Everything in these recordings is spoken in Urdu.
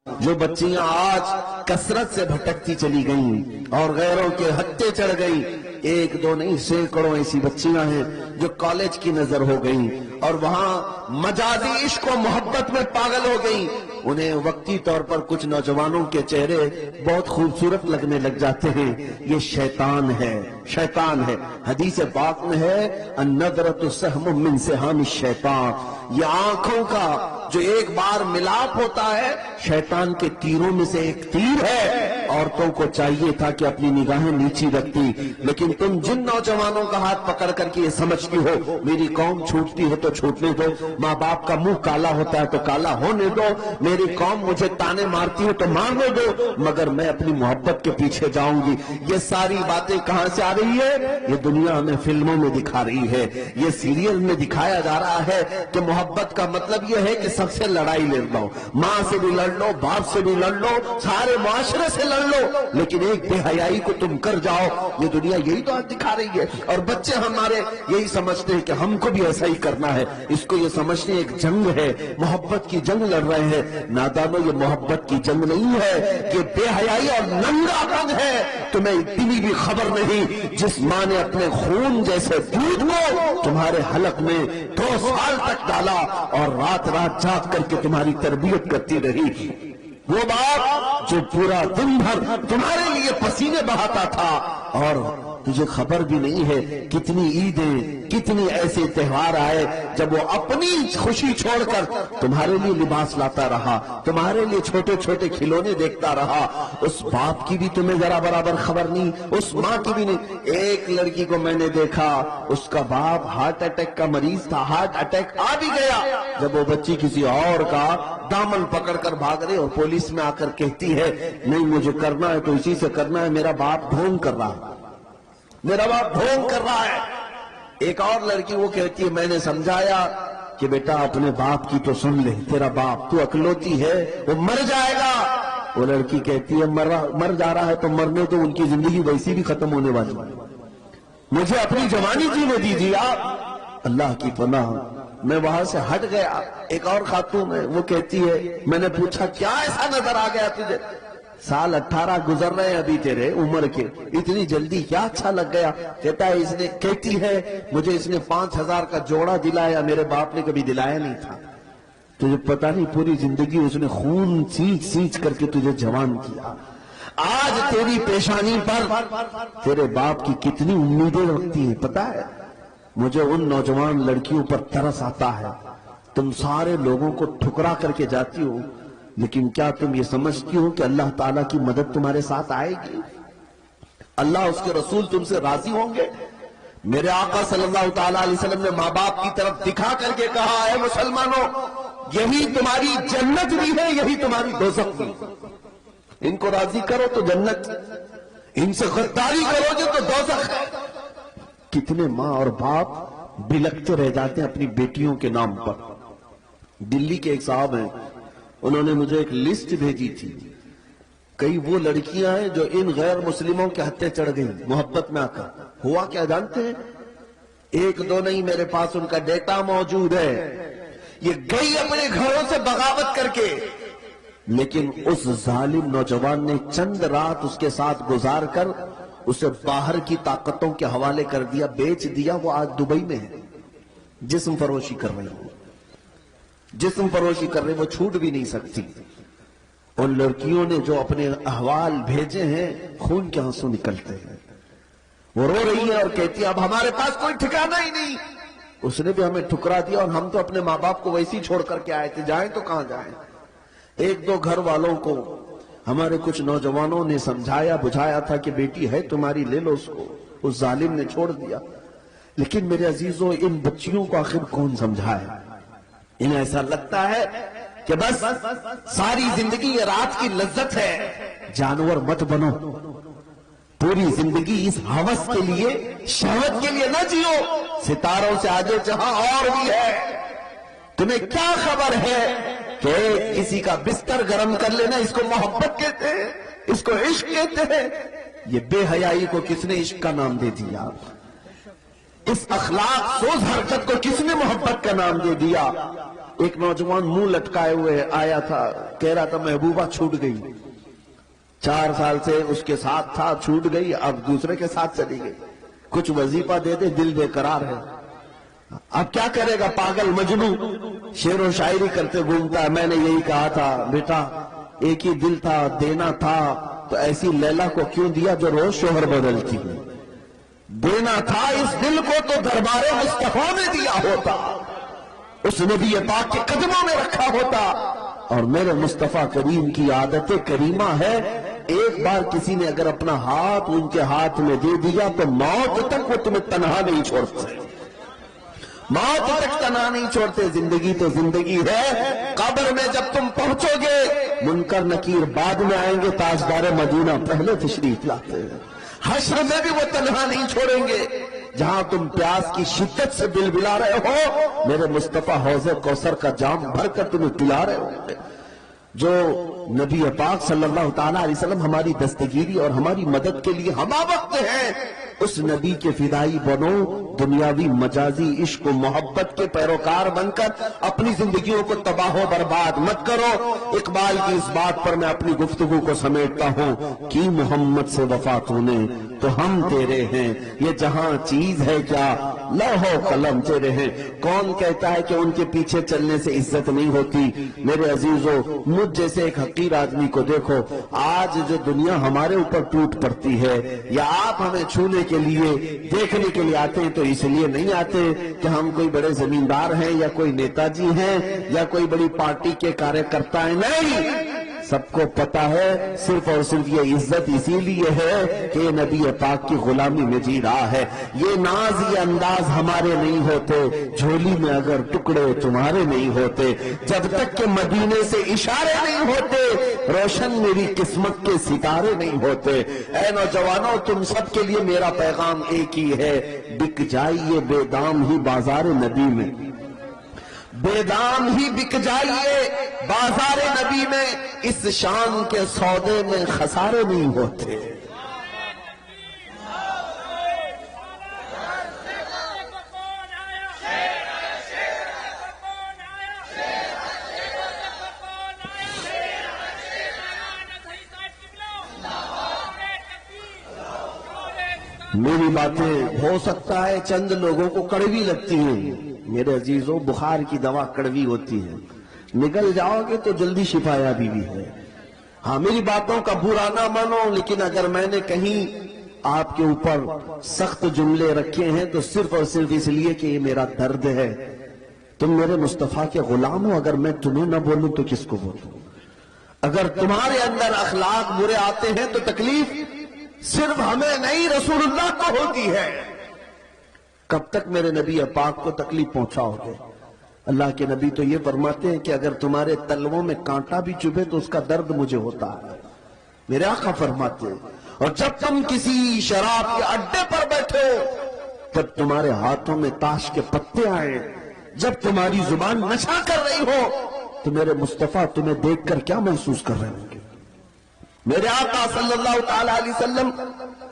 جو بچیاں آج کثرت سے بھٹکتی چلی گئیں اور غیروں کے ہتھے چڑھ گئیں، ایک دو نہیں سینکڑوں ایسی بچیاں ہیں جو کالج کی نظر ہو گئیں اور وہاں مجازی عشق و محبت میں پاگل ہو گئیں۔ انہیں وقتی طور پر کچھ نوجوانوں کے چہرے بہت خوبصورت لگنے لگ جاتے ہیں، یہ شیطان ہے، شیطان ہے۔ حدیث پاک میں ہے النظرۃ سہم من سہام الشیطان، یہ آنکھوں کا جو ایک بار ملاپ ہوتا ہے شیطان کے تیروں میں سے ایک تیر ہے۔ عورتوں کو چاہیے تھا کہ اپنی نگاہیں نیچی رکھتی، لیکن تم جن نوجوانوں کا ہاتھ پکڑ کر کے یہ سمجھتی ہو میری قوم چھوٹتی ہے تو چھوٹنے دو، ماں باپ کا منہ کالا ہوتا ہے تو کالا ہونے دو، میری قوم مجھے تانے مارتی ہے تو مارنے دو، مگر میں اپنی محبت کے پیچھے جاؤں گی، یہ ساری باتیں کہاں سے آ رہی ہے؟ یہ دنیا ہمیں فلموں میں دکھا رہی ہے، یہ سیریل میں دکھایا جا رہا ہے کہ محبت کا مطلب یہ ہے کہ سب سے لڑائی لڑ لو، ماں سے بھی لڑ لو، باپ سے بھی لڑ لو، سارے معاشرے سے لڑ لو، لیکن ایک بے حیائی کو تم کر جاؤ۔ یہ دنیا یہی تو آج دکھا رہی ہے، اور بچے ہمارے یہی سمجھتے ہیں کہ ہم کو بھی ایسا ہی کرنا ہے، اس کو یہ سمجھتے ہیں ایک جنگ ہے، محبت کی جنگ لڑ رہے ہیں۔ نادانو، یہ محبت کی جنگ نہیں ہے، یہ بے حیائی اور ننگا پن ہے۔ تمہیں اتنی بھی خبر نہیں جس ماں نے اپنے خون جیسے دودھ کو تمہارے حلق میں 2 سال تک ڈالا اور رات رات جاگ کر کے تمہاری تربیت کرتی رہی، وہ باپ جو پورا دن بھر تمہارے لیے پسینے بہاتا تھا، اور تجھے خبر بھی نہیں ہے کتنی عیدیں، کتنی ایسے تہوار آئے جب وہ اپنی خوشی چھوڑ کر تمہارے لیے لباس لاتا رہا، تمہارے لیے چھوٹے چھوٹے کھلونے دیکھتا رہا۔ اس باپ کی بھی تمہیں ذرا برابر خبر نہیں، اس ماں کی بھی نہیں۔ ایک لڑکی کو میں نے دیکھا، اس کا باپ ہارٹ اٹیک کا مریض تھا، ہارٹ اٹیک آ بھی گیا، جب وہ بچی کسی اور کا دامن پکڑ کر بھاگ رہے اور پولیس میں آ کر کہتی ہے نہیں مجھے کرنا ہے تو اسی سے کرنا ہے، میرا باپ ڈھونگ کر رہا ہے، میرا باپ ڈھونگ کر رہا ہے۔ ایک اور لڑکی وہ کہتی ہے میں نے سمجھایا کہ بیٹا اپنے باپ کی تو سن لے، تیرا باپ تو اکلوتی ہے وہ مر جائے گا۔ وہ لڑکی کہتی ہے مر جا رہا ہے تو مرنے تو، ان کی زندگی ویسی بھی ختم ہونے والی، مجھے اپنی جوانی جینے دیجیے آپ۔ اللہ کی پناہ، میں وہاں سے ہٹ گیا۔ ایک اور خاتون ہے وہ کہتی ہے میں نے پوچھا کیا ایسا نظر آ گیا تجھے؟ سال 18 گزر رہے ہیں ابھی تیرے عمر کے، اتنی جلدی کیا اچھا لگ گیا؟ کہتا ہے کہتی ہے مجھے اس نے 5000 کا جوڑا دلایا، میرے باپ نے کبھی دلایا نہیں تھا۔ تجھے پتا نہیں پوری زندگی اس نے خون سینچ سینچ کر کے تجھے جوان کیا۔ آج تیری پیشانی پر تیرے باپ کی کتنی امیدیں رکھتی ہیں پتا ہے؟ مجھے ان نوجوان لڑکیوں پر ترس آتا ہے، تم سارے لوگوں کو ٹھکرا کر کے جاتی ہو، لیکن کیا تم یہ سمجھتی ہو کہ اللہ تعالیٰ کی مدد تمہارے ساتھ آئے گی؟ اللہ اس کے رسول تم سے راضی ہوں گے؟ میرے آقا صلی اللہ تعالیٰ علیہ وسلم نے ماں باپ کی طرف دکھا کر کے کہا اے مسلمانوں یہی تمہاری جنت بھی ہے، یہی تمہاری دوزخ بھی، ان کو راضی کرو تو جنت، ان سے غداری کرو گے تو دوزخ ہے۔ کتنے ماں اور باپ بلکتے رہ جاتے ہیں اپنی بیٹیوں کے نام پر۔ دلی کے ایک صاحب ہیں، انہوں نے مجھے ایک لسٹ بھیجی تھی، کئی وہ لڑکیاں ہیں جو ان غیر مسلموں کے ہتھے چڑھ گئی محبت میں آ کر۔ ہوا کیا جانتے ہیں؟ ایک دو نہیں، میرے پاس ان کا ڈیٹا موجود ہے۔ یہ گئی اپنے گھروں سے بغاوت کر کے، لیکن اس ظالم نوجوان نے چند رات اس کے ساتھ گزار کر اسے باہر کی طاقتوں کے حوالے کر دیا، بیچ دیا۔ وہ آج دبئی میں ہے، جسم فروشی کر رہی ہے، جسم فروشی کر رہے، وہ چھوٹ بھی نہیں سکتی۔ ان لڑکیوں نے جو اپنے احوال بھیجے ہیں خون کے آنسو نکلتے ہیں، وہ رو رہی ہے اور کہتی ہے اب ہمارے پاس کوئی ٹھکانہ ہی نہیں، اس نے بھی ہمیں ٹھکرا دیا اور ہم تو اپنے ماں باپ کو ویسے ہی چھوڑ کر کے آئے تھے، جائیں تو کہاں جائیں۔ ایک دو گھر والوں کو ہمارے کچھ نوجوانوں نے سمجھایا بجھایا تھا کہ بیٹی ہے تمہاری لے لو اس کو، اس ظالم نے چھوڑ دیا۔ لیکن میرے عزیزوں ان بچیوں کو آخر کون سمجھائے؟ انہیں ایسا لگتا ہے کہ بس ساری زندگی یہ رات کی لذت ہے۔ جانور مت بنو، پوری زندگی اس ہوس کے لیے شہوت کے لیے نہ جیو، ستاروں سے آگے جہاں اور بھی ہے۔ تمہیں کیا خبر ہے کہ کسی کا بستر گرم کر لینا اس کو محبت کہتے ہیں، اس کو عشق کہتے ہیں؟ یہ بے حیائی کو کس نے عشق کا نام دے دیا؟ اس اخلاق سوز حرکت کو کس نے محبت کا نام دے دیا؟ ایک نوجوان منہ لٹکائے ہوئے آیا تھا، کہہ رہا تھا محبوبہ چھوٹ گئی، 4 سال سے اس کے ساتھ تھا، چھوٹ گئی، اب دوسرے کے ساتھ چلی گئی، کچھ وظیفہ دے دے، دل بے قرار ہے، اب کیا کرے گا پاگل مجنوں، شعر و شاعری کرتے گھومتا ہے۔ میں نے یہی کہا تھا بیٹا ایک ہی دل تھا، دینا تھا تو ایسی لیلا کو کیوں دیا جو روز شوہر بدلتی ہے، دینا تھا اس دل کو تو دربار مصطفیٰ میں دیا ہوتا، اس نبی پاک کے قدموں میں رکھا ہوتا۔ اور میرے مصطفیٰ کریم کی عادت کریمہ ہے، ایک بار کسی نے اگر اپنا ہاتھ ان کے ہاتھ میں دے دیا تو موت تک وہ تمہیں تنہا نہیں چھوڑتے، موت تک تنہا نہیں چھوڑتے۔ زندگی تو زندگی ہے، قبر میں جب تم پہنچو گے منکر نکیر بعد میں آئیں گے، تاجدار مدینہ پہلے تشریف لاتے ہیں۔ حشر میں بھی وہ تنہا نہیں چھوڑیں گے، جہاں تم پیاس کی شدت سے بلبلا رہے ہو میرے مصطفیٰ حوض کوثر کا جام بھر کر تمہیں پلا رہے ہو۔ جو نبی پاک صلی اللہ تعالیٰ علیہ وسلم ہماری دستگیری اور ہماری مدد کے لیے ہمہ وقت ہیں، اس نبی کے فدائی بنو، دنیاوی مجازی عشق و محبت کے پیروکار بن کر اپنی زندگیوں کو تباہ و برباد مت کرو۔ اقبال کی اس بات پر میں اپنی گفتگو کو سمیٹتا ہوں، کی محمد سے وفا تو نے تو ہم تیرے ہیں، یہ جہاں چیز ہے کیا لوح و قلم تیرے ہیں۔ کون کہتا ہے کہ ان کے پیچھے چلنے سے عزت نہیں ہوتی؟ میرے عزیزو، مجھ جیسے ایک حقیر آدمی کو دیکھو، آج جو دنیا ہمارے اوپر ٹوٹ پڑتی ہے یا آپ ہمیں چھونے کے لیے دیکھنے کے لیے آتے ہیں تو اس لیے نہیں آتے کہ ہم کوئی بڑے زمیندار ہیں یا کوئی نیتا جی ہیں یا کوئی بڑی پارٹی کے کاریہ کرتا ہے، نہیں، سب کو پتا ہے صرف اور صرف یہ عزت اسی لیے ہے کہ یہ نبی پاک کی غلامی میں جی رہا ہے۔ یہ ناز یہ انداز ہمارے نہیں ہوتے، جھولی میں اگر ٹکڑے تمہارے نہیں ہوتے، جب تک کہ مدینے سے اشارے نہیں ہوتے روشن میری قسمت کے ستارے نہیں ہوتے۔ اے نوجوانوں، تم سب کے لیے میرا پیغام ایک ہی ہے، بک جائیے بے دام ہی بازار نبی میں، بے دام ہی بک جائیے بازار نبی میں، اس شان کے سودے میں خسارے نہیں ہوتے۔ میری باتیں ہو سکتا ہے چند لوگوں کو کڑوی لگتی ہیں، میرے عزیزوں بخار کی دوا کڑوی ہوتی ہے، نگل جاؤ گے تو جلدی شفا یابی بھی ہے۔ ہاں میری باتوں کا برا نہ مانو، لیکن اگر میں نے کہیں آپ کے اوپر سخت جملے رکھے ہیں تو صرف اور صرف اس لیے کہ یہ میرا درد ہے۔ تم میرے مصطفیٰ کے غلام ہو، اگر میں تمہیں نہ بولوں تو کس کو بولوں؟ اگر تمہارے اندر اخلاق برے آتے ہیں تو تکلیف صرف ہمیں نہیں رسول اللہ کو ہوتی ہے۔ کب تک میرے نبی پاک کو تکلیف پہنچاؤ گے؟ اللہ کے نبی تو یہ فرماتے ہیں کہ اگر تمہارے تلووں میں کانٹا بھی چبھے تو اس کا درد مجھے ہوتا ہے، میرے آقا فرماتے ہیں۔ اور جب تم کسی شراب کے اڈے پر بیٹھے ہو، جب تمہارے ہاتھوں میں تاش کے پتے آئے، جب تمہاری زبان نشہ کر رہی ہو، تو میرے مصطفیٰ تمہیں دیکھ کر کیا محسوس کر رہے ہوں گے؟ میرے آقا صلی اللہ تعالیٰ علیہ وسلم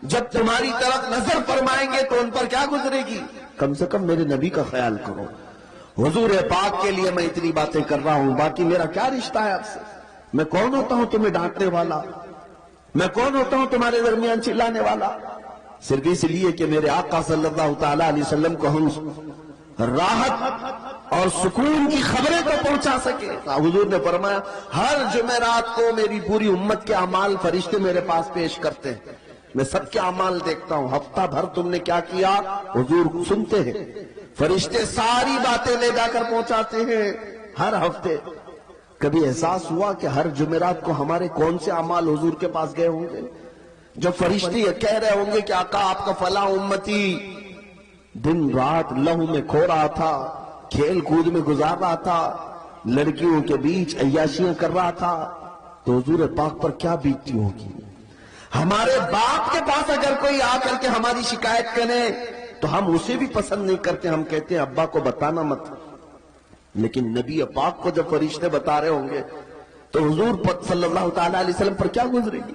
جب تمہاری طرف نظر فرمائیں گے تو ان پر کیا گزرے گی؟ کم سے کم میرے نبی کا خیال کرو۔ حضور پاک کے لیے میں اتنی باتیں کر رہا ہوں، باقی میرا کیا رشتہ ہے آپ سے؟ میں کون ہوتا ہوں تمہیں ڈانٹنے والا؟ میں کون ہوتا ہوں تمہارے درمیان چلانے والا؟ صرف اس لیے کہ میرے آقا صلی اللہ تعالیٰ علیہ وسلم کو ہم راحت اور سکون کی خبریں تو پہنچا سکے۔ حضور نے فرمایا ہر جمعرات کو میری پوری امت کے اعمال فرشتے میرے پاس پیش کرتے ہیں، میں سب کے اعمال دیکھتا ہوں، ہفتہ بھر تم نے کیا کیا حضور سنتے ہیں، فرشتے ساری باتیں لے جا کر پہنچاتے ہیں ہر ہفتے۔ کبھی احساس ہوا کہ ہر جمعرات کو ہمارے کون سے اعمال حضور کے پاس گئے ہوں گے؟ جب فرشتے یہ کہہ رہے ہوں گے کہ آقا آپ کا فلاں امتی دن رات لہو میں کھو رہا تھا، کھیل کود میں گزار رہا تھا، لڑکیوں کے بیچ عیاشیاں کر رہا تھا، تو حضور پاک پر کیا بیتتی ہوگی؟ ہمارے باپ کے پاس اگر کوئی آ کر کے ہماری شکایت کرے تو ہم اسے بھی پسند نہیں کرتے، ہم کہتے ہیں ابا کو بتانا مت۔ لیکن نبی پاک کو جب فرشتے بتا رہے ہوں گے تو حضور صلی اللہ تعالیٰ علیہ وسلم پر کیا گزرے گی؟